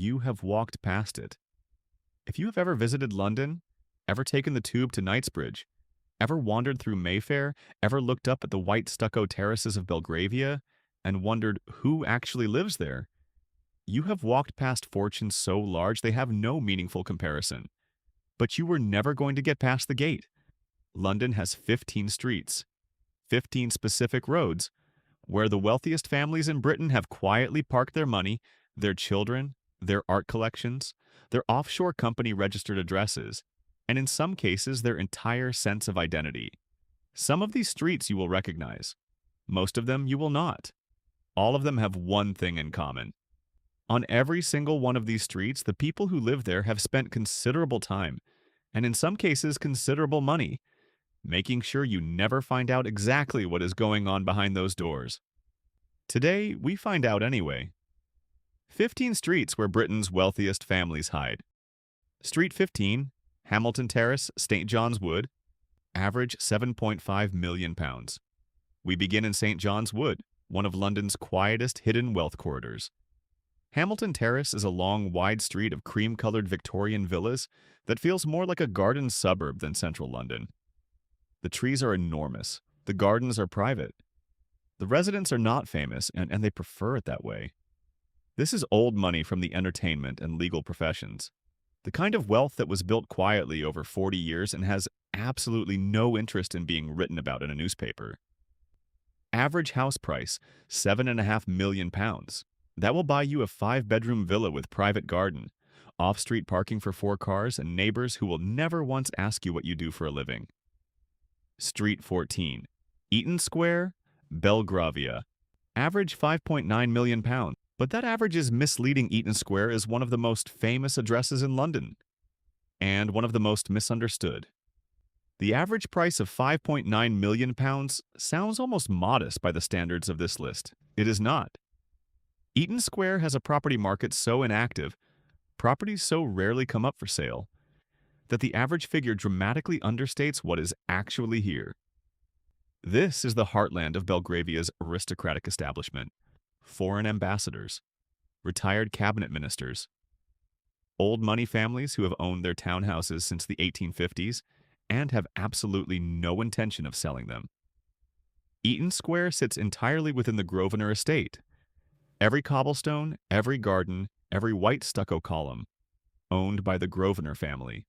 you have walked past it. If you have ever visited London, ever taken the tube to Knightsbridge, ever wandered through Mayfair, ever looked up at the white stucco terraces of Belgravia, and wondered who actually lives there, you have walked past fortunes so large they have no meaningful comparison. But you were never going to get past the gate. London has 15 streets, 15 specific roads, where the wealthiest families in Britain have quietly parked their money, their children, their art collections, their offshore company registered addresses, and in some cases their entire sense of identity. Some of these streets you will recognize. Most of them you will not. All of them have one thing in common. On every single one of these streets, the people who live there have spent considerable time, and in some cases considerable money, making sure you never find out exactly what is going on behind those doors. Today, we find out anyway. 15 streets where Britain's wealthiest families hide. Street 15, Hamilton Terrace, St. John's Wood, average £7.5 million. We begin in St. John's Wood, one of London's quietest hidden wealth corridors. Hamilton Terrace is a long, wide street of cream-colored Victorian villas that feels more like a garden suburb than central London. The trees are enormous. The gardens are private. The residents are not famous, and they prefer it that way. This is old money from the entertainment and legal professions. The kind of wealth that was built quietly over 40 years and has absolutely no interest in being written about in a newspaper. Average house price, £7.5 million. That will buy you a 5-bedroom villa with private garden, off-street parking for 4 cars, and neighbors who will never once ask you what you do for a living. Street 14, Eaton Square, Belgravia. Average £5.9 million. But that average is misleading. Eaton Square is one of the most famous addresses in London, and one of the most misunderstood. The average price of £5.9 million sounds almost modest by the standards of this list. It is not. Eaton Square has a property market so inactive, properties so rarely come up for sale, that the average figure dramatically understates what is actually here. This is the heartland of Belgravia's aristocratic establishment. Foreign ambassadors, retired cabinet ministers, old money families who have owned their townhouses since the 1850s and have absolutely no intention of selling them. Eaton Square sits entirely within the Grosvenor estate. Every cobblestone, every garden, every white stucco column, owned by the Grosvenor family.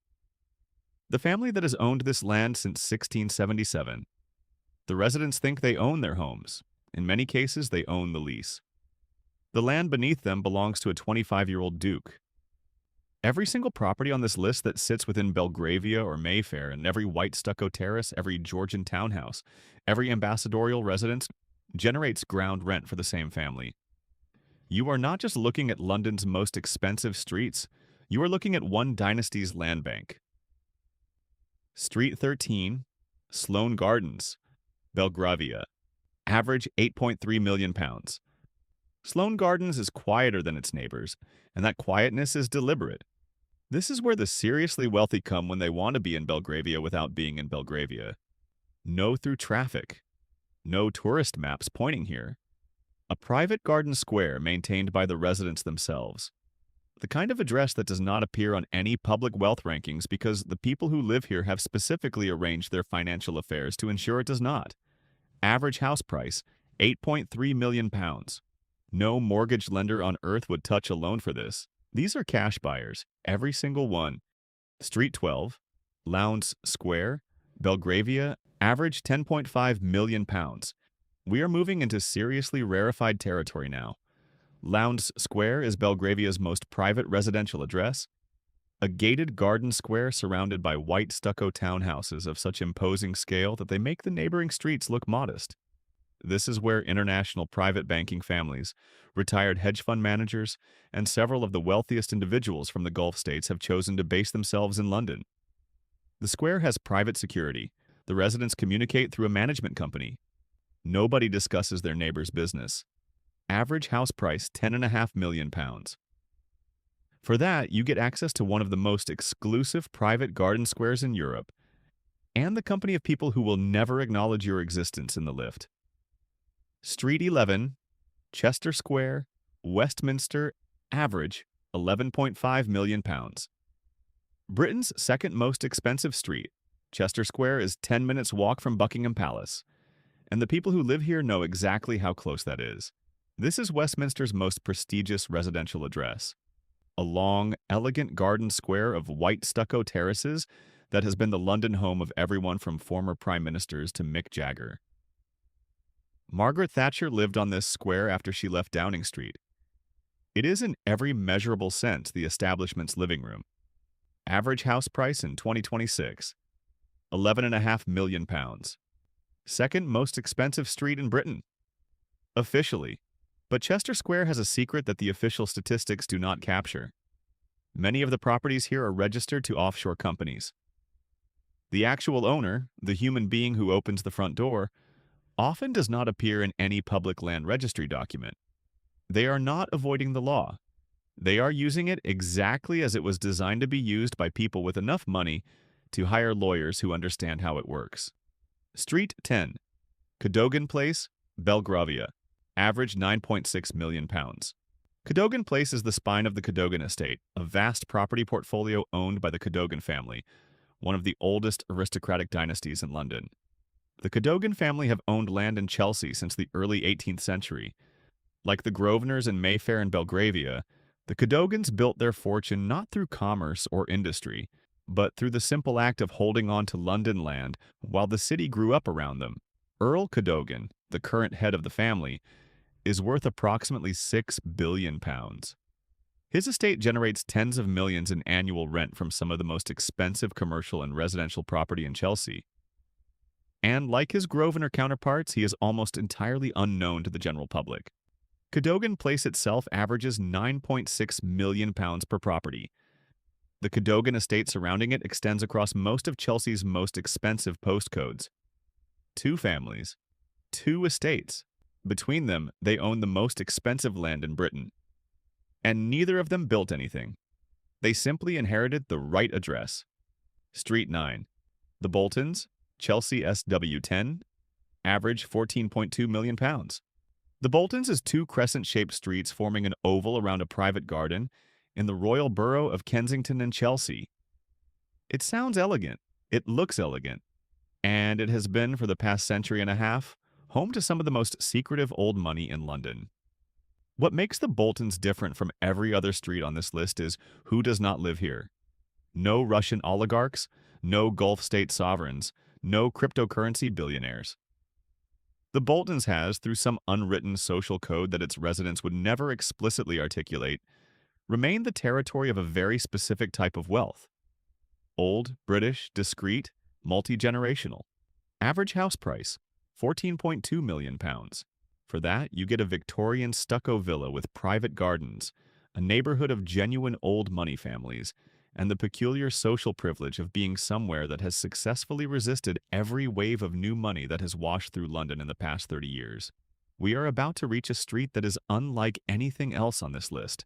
The family that has owned this land since 1677. The residents think they own their homes. In many cases, they own the lease. The land beneath them belongs to a 25-year-old duke. Every single property on this list that sits within Belgravia or Mayfair, and every white stucco terrace, every Georgian townhouse, every ambassadorial residence, generates ground rent for the same family. You are not just looking at London's most expensive streets, you are looking at one dynasty's land bank. Street 13, Sloane Gardens, Belgravia. Average £8.3 million. Sloane Gardens is quieter than its neighbors, and that quietness is deliberate. This is where the seriously wealthy come when they want to be in Belgravia without being in Belgravia. No through traffic. No tourist maps pointing here. A private garden square maintained by the residents themselves. The kind of address that does not appear on any public wealth rankings because the people who live here have specifically arranged their financial affairs to ensure it does not. Average house price, £8.3 million. No mortgage lender on earth would touch a loan for this. These are cash buyers, every single one. Street 12, Lowndes Square, Belgravia, average £10.5 million. We are moving into seriously rarefied territory now. Lowndes Square is Belgravia's most private residential address. A gated garden square surrounded by white stucco townhouses of such imposing scale that they make the neighboring streets look modest. This is where international private banking families, retired hedge fund managers, and several of the wealthiest individuals from the Gulf states have chosen to base themselves in London. The square has private security. The residents communicate through a management company. Nobody discusses their neighbor's business. Average house price, £10.5 million. For that, you get access to one of the most exclusive private garden squares in Europe, and the company of people who will never acknowledge your existence in the lift. Street 11, Chester Square, Westminster, average £11.5 million. Britain's second most expensive street, Chester Square, is 10 minutes walk from Buckingham Palace, and the people who live here know exactly how close that is. This is Westminster's most prestigious residential address, a long, elegant garden square of white stucco terraces that has been the London home of everyone from former prime ministers to Mick Jagger. Margaret Thatcher lived on this square after she left Downing Street. It is in every measurable sense the establishment's living room. Average house price in 2026, £11.5 million. Second most expensive street in Britain. Officially. But Chester Square has a secret that the official statistics do not capture. Many of the properties here are registered to offshore companies. The actual owner, the human being who opens the front door, often does not appear in any public land registry document. They are not avoiding the law. They are using it exactly as it was designed to be used by people with enough money to hire lawyers who understand how it works. Street 10, Cadogan Place, Belgravia. Average £9.6 million. Cadogan Place is the spine of the Cadogan estate, a vast property portfolio owned by the Cadogan family, one of the oldest aristocratic dynasties in London. The Cadogan family have owned land in Chelsea since the early 18th century. Like the Grosvenors in Mayfair and Belgravia, the Cadogans built their fortune not through commerce or industry, but through the simple act of holding on to London land while the city grew up around them. Earl Cadogan, the current head of the family, is worth approximately £6 billion. His estate generates tens of millions in annual rent from some of the most expensive commercial and residential property in Chelsea. And like his Grosvenor counterparts, he is almost entirely unknown to the general public. Cadogan Place itself averages £9.6 million per property. The Cadogan estate surrounding it extends across most of Chelsea's most expensive postcodes. 2 families, 2 estates. Between them, they own the most expensive land in Britain. And neither of them built anything. They simply inherited the right address. Street 9, the Boltons, Chelsea SW10, average £14.2 million. The Boltons is 2 crescent-shaped streets forming an oval around a private garden in the royal borough of Kensington and Chelsea. It sounds elegant, it looks elegant, and it has been for the past century and a half home to some of the most secretive old money in London. What makes the Boltons different from every other street on this list is who does not live here. No Russian oligarchs, no Gulf state sovereigns, no cryptocurrency billionaires. The Boltons has, through some unwritten social code that its residents would never explicitly articulate, remained the territory of a very specific type of wealth. Old, British, discreet, multi-generational. Average house price, £14.2 million. For that, you get a Victorian stucco villa with private gardens, a neighborhood of genuine old money families, and the peculiar social privilege of being somewhere that has successfully resisted every wave of new money that has washed through London in the past 30 years. We are about to reach a street that is unlike anything else on this list,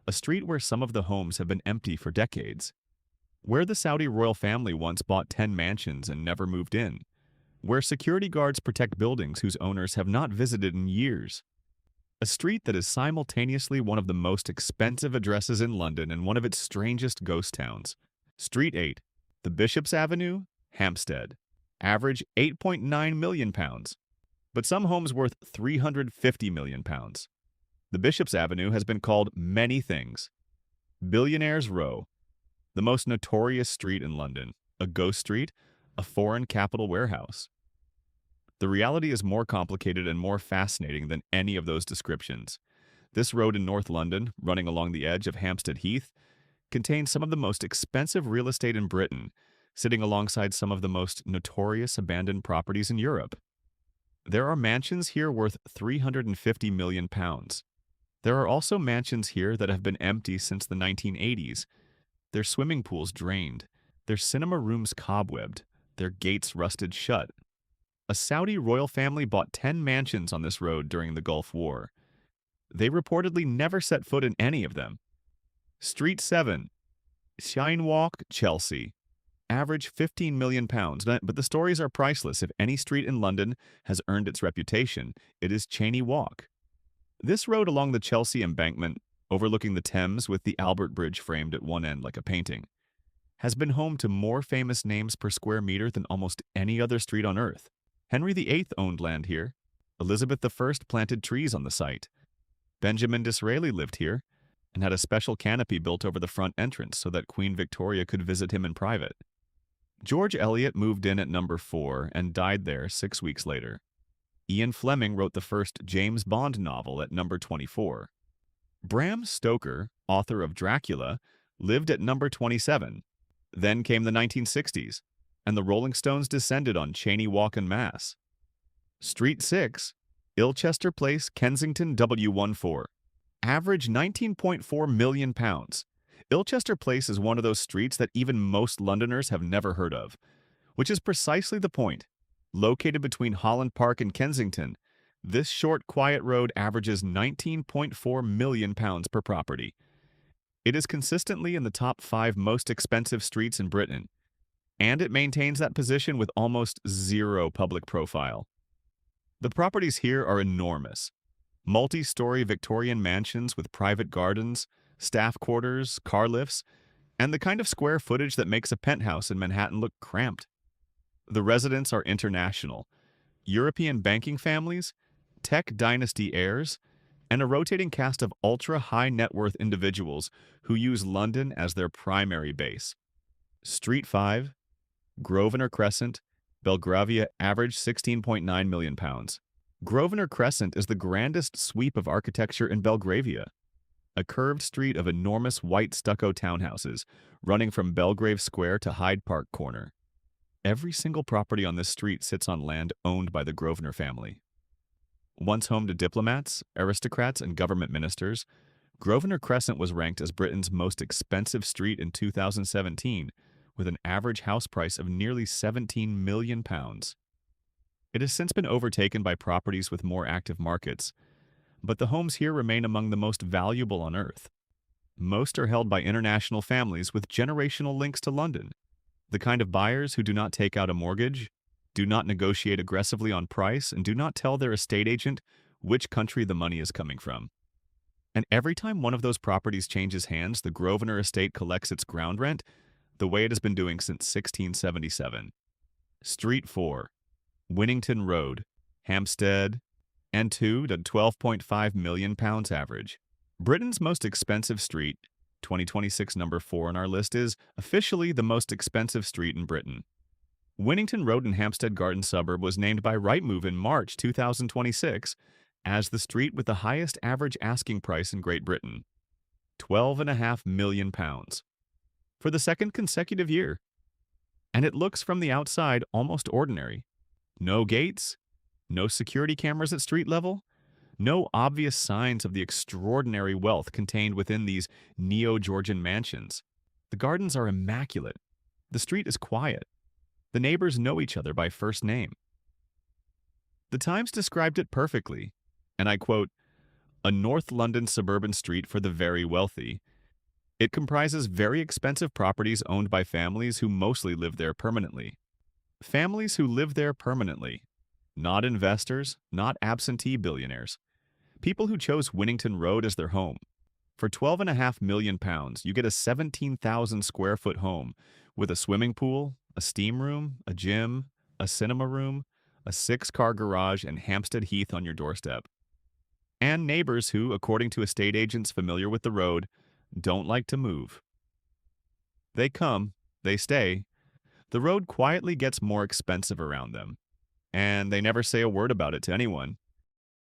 a street where some of the homes have been empty for decades, where the Saudi royal family once bought 10 mansions and never moved in, where security guards protect buildings whose owners have not visited in years. A street that is simultaneously one of the most expensive addresses in London and one of its strangest ghost towns. Street 8, the Bishop's Avenue, Hampstead. Average £8.9 million. But some homes worth £350 million. The Bishop's Avenue has been called many things. Billionaire's Row, the most notorious street in London, a ghost street, a foreign capital warehouse. The reality is more complicated and more fascinating than any of those descriptions. This road in North London, running along the edge of Hampstead Heath, contains some of the most expensive real estate in Britain, sitting alongside some of the most notorious abandoned properties in Europe. There are mansions here worth £350 million. There are also mansions here that have been empty since the 1980s, their swimming pools drained, their cinema rooms cobwebbed, their gates rusted shut. A Saudi royal family bought 10 mansions on this road during the Gulf War. They reportedly never set foot in any of them. Street 7, Cheyne Walk, Chelsea. Average £15 million, but the stories are priceless. If any street in London has earned its reputation, it is Cheyne Walk. This road along the Chelsea embankment overlooking the Thames with the Albert Bridge framed at one end like a painting, has been home to more famous names per square meter than almost any other street on Earth. Henry VIII owned land here. Elizabeth I planted trees on the site. Benjamin Disraeli lived here and had a special canopy built over the front entrance so that Queen Victoria could visit him in private. George Eliot moved in at number 4 and died there 6 weeks later. Ian Fleming wrote the first James Bond novel at number 24. Bram Stoker, author of Dracula, lived at number 27. Then came the 1960s, and the Rolling Stones descended on Cheyne Walk en masse. Street 6, Ilchester Place, Kensington, W14. Average £19.4 million. Ilchester Place is one of those streets that even most Londoners have never heard of, which is precisely the point. Located between Holland Park and Kensington, this short, quiet road averages £19.4 million per property. It is consistently in the top 5 most expensive streets in Britain, and it maintains that position with almost zero public profile. The properties here are enormous. Multi-story Victorian mansions with private gardens, staff quarters, car lifts, and the kind of square footage that makes a penthouse in Manhattan look cramped. The residents are international, European banking families, tech dynasty heirs, and a rotating cast of ultra-high net worth individuals who use London as their primary base. Street 5, Grosvenor Crescent, Belgravia, average £16.9 million. Grosvenor Crescent is the grandest sweep of architecture in Belgravia, a curved street of enormous white stucco townhouses running from Belgrave Square to Hyde Park Corner. Every single property on this street sits on land owned by the Grosvenor family. Once home to diplomats, aristocrats, and government ministers, Grosvenor Crescent was ranked as Britain's most expensive street in 2017, with an average house price of nearly £17 million. It has since been overtaken by properties with more active markets, but the homes here remain among the most valuable on Earth. Most are held by international families with generational links to London, the kind of buyers who do not take out a mortgage, do not negotiate aggressively on price, and do not tell their estate agent which country the money is coming from. And every time one of those properties changes hands, the Grosvenor estate collects its ground rent the way it has been doing since 1677. Street 4, Winnington Road, Hampstead, and 2 to £12.5 million average. Britain's most expensive street, 2026 number 4 on our list, is officially the most expensive street in Britain. Winnington Road in Hampstead Garden Suburb was named by Rightmove in March 2026 as the street with the highest average asking price in Great Britain, £12.5 million, for the second consecutive year. And it looks from the outside almost ordinary. No gates, no security cameras at street level, no obvious signs of the extraordinary wealth contained within these neo-Georgian mansions. The gardens are immaculate. The street is quiet. The neighbors know each other by first name. The Times described it perfectly, and I quote, "A North London suburban street for the very wealthy. It comprises very expensive properties owned by families who mostly live there permanently. Families who live there permanently. Not investors, not absentee billionaires. People who chose Winnington Road as their home. For £12.5 million, you get a 17,000 square foot home with a swimming pool, a steam room, a gym, a cinema room, a 6-car garage, and Hampstead Heath on your doorstep. And neighbors who, according to estate agents familiar with the road, don't like to move. They come, they stay. The road quietly gets more expensive around them, and they never say a word about it to anyone."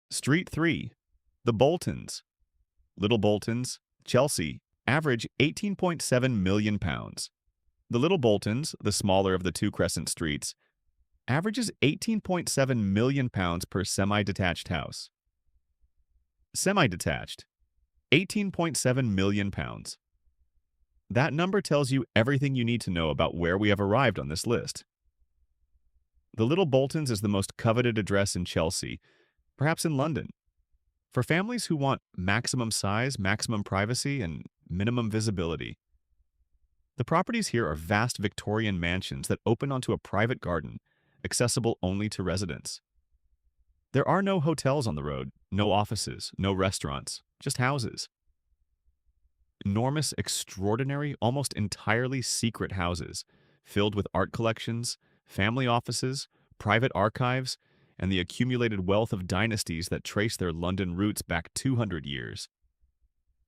Street 3, the Boltons. Little Boltons, Chelsea, average £18.7 million. The Little Boltons, the smaller of the 2 Crescent streets, averages £18.7 million per semi-detached house. Semi-detached, £18.7 million. That number tells you everything you need to know about where we have arrived on this list. The Little Boltons is the most coveted address in Chelsea, perhaps in London. For families who want maximum size, maximum privacy, and minimum visibility. The properties here are vast Victorian mansions that open onto a private garden, accessible only to residents. There are no hotels on the road, no offices, no restaurants, just houses. Enormous, extraordinary, almost entirely secret houses, filled with art collections, family offices, private archives, and the accumulated wealth of dynasties that trace their London roots back 200 years.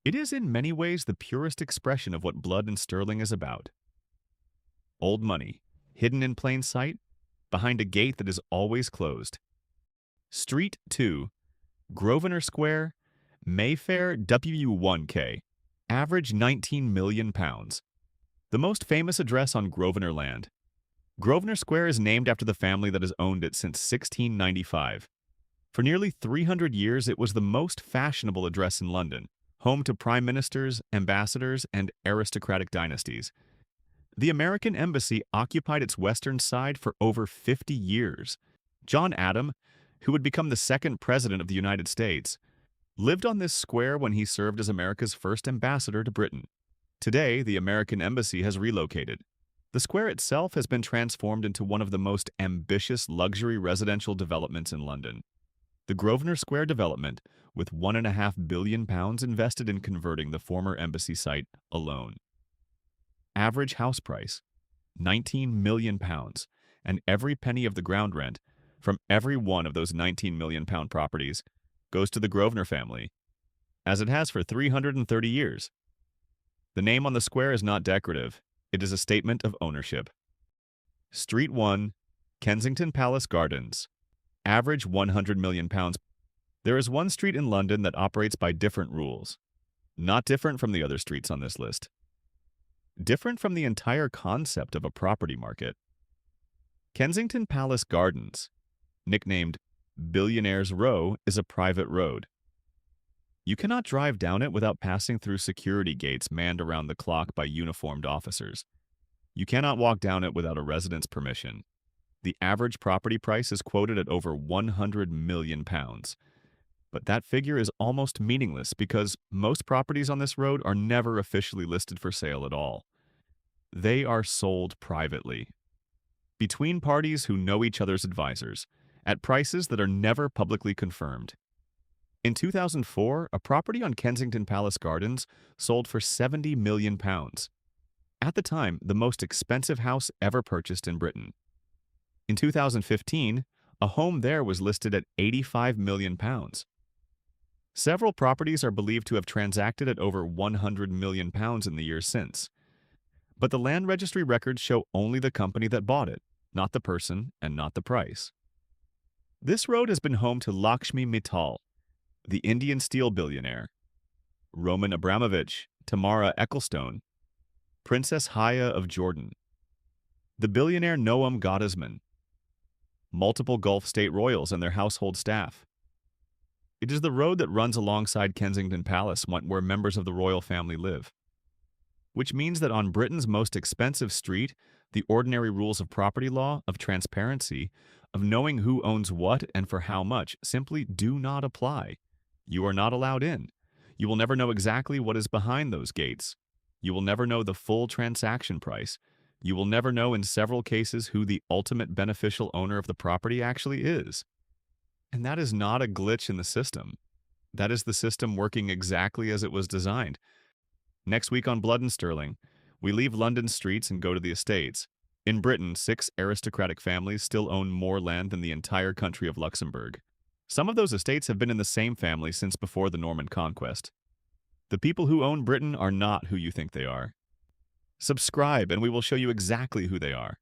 It is in many ways the purest expression of what blood and sterling is about. Old money, hidden in plain sight, behind a gate that is always closed. Street 2, Grosvenor Square, Mayfair W1K. Average £19 million. The most famous address on Grosvenor land. Grosvenor Square is named after the family that has owned it since 1695. For nearly 300 years, it was the most fashionable address in London, home to prime ministers, ambassadors, and aristocratic dynasties. The American embassy occupied its western side for over 50 years. John Adams, who would become the second president of the United States, lived on this square when he served as America's first ambassador to Britain. Today, the American embassy has relocated. The square itself has been transformed into one of the most ambitious luxury residential developments in London. The Grosvenor Square development, with £1.5 billion invested in converting the former embassy site alone. Average house price, £19 million, and every penny of the ground rent from every one of those £19 million properties goes to the Grosvenor family, as it has for 330 years. The name on the square is not decorative, it is a statement of ownership. Street 1, Kensington Palace Gardens. Average £100 million. There is one street in London that operates by different rules. Not different from the other streets on this list. Different from the entire concept of a property market. Kensington Palace Gardens, nicknamed Billionaire's Row, is a private road. You cannot drive down it without passing through security gates manned around the clock by uniformed officers. You cannot walk down it without a resident's permission. The average property price is quoted at over £100 million. But that figure is almost meaningless because most properties on this road are never officially listed for sale at all. They are sold privately, between parties who know each other's advisors, at prices that are never publicly confirmed. In 2004, a property on Kensington Palace Gardens sold for £70 million. At the time, the most expensive house ever purchased in Britain. In 2015, a home there was listed at £85 million. Several properties are believed to have transacted at over £100 million in the years since. But the land registry records show only the company that bought it, not the person and not the price. This road has been home to Lakshmi Mittal, the Indian steel billionaire, Roman Abramovich, Tamara Ecclestone, Princess Haya of Jordan, the billionaire Noam Gottesman, multiple Gulf state royals and their household staff. It is the road that runs alongside Kensington Palace, where members of the royal family live. Which means that on Britain's most expensive street, the ordinary rules of property law, of transparency, of knowing who owns what and for how much simply do not apply. You are not allowed in. You will never know exactly what is behind those gates. You will never know the full transaction price. You will never know in several cases who the ultimate beneficial owner of the property actually is. And that is not a glitch in the system. That is the system working exactly as it was designed. Next week on Blood and Sterling, we leave London's streets and go to the estates. In Britain, 6 aristocratic families still own more land than the entire country of Luxembourg. Some of those estates have been in the same family since before the Norman Conquest. The people who own Britain are not who you think they are. Subscribe and we will show you exactly who they are.